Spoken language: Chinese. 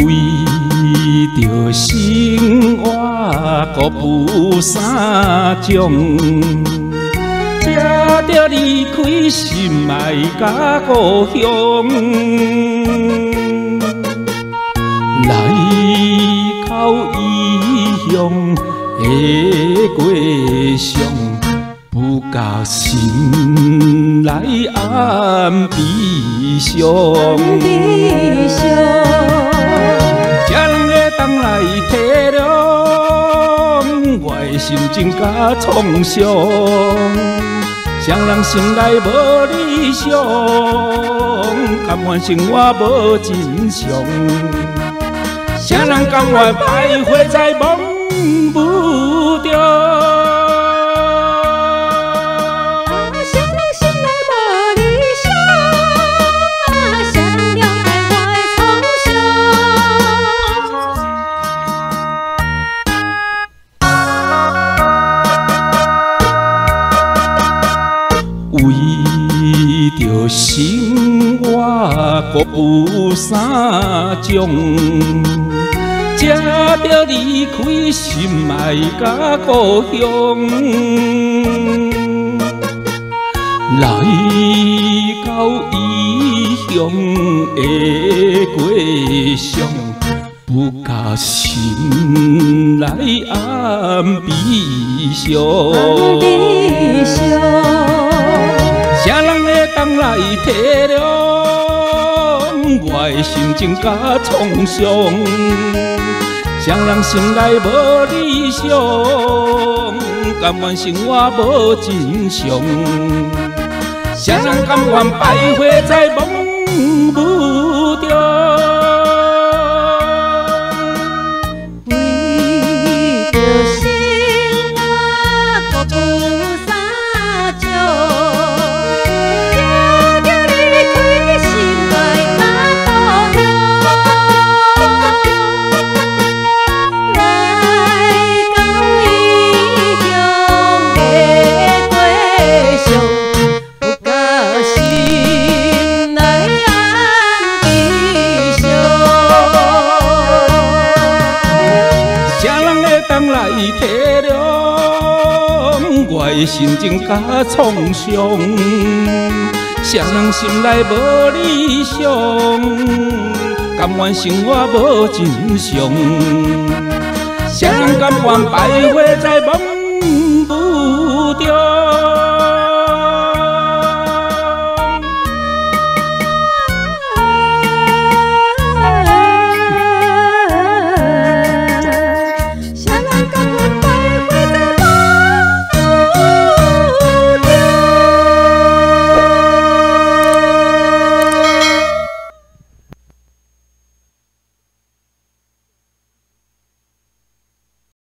为着生活，顾不三种，才着离开心爱甲故乡。来到异乡的过上，不甲心内暗悲伤。才人会当来体谅我的心情甲创伤。谁人心内无理想，甘愿生活无真相。谁人甘愿徘徊在梦不中？谁人心内无理想？谁人了解我的创伤？为着生活，顾不三种，才着离开心爱甲故乡。来到异乡的过上，不甲心内暗悲伤。谁人会当来体谅我的心情甲创伤？谁人心内无理想，甘愿生活无真相？谁人甘愿徘徊在梦不中？为着生活，顾不三种。来体谅我的心情甲创伤，谁人心内无理想，甘愿生活无真相，谁人甘愿徘徊在梦不中？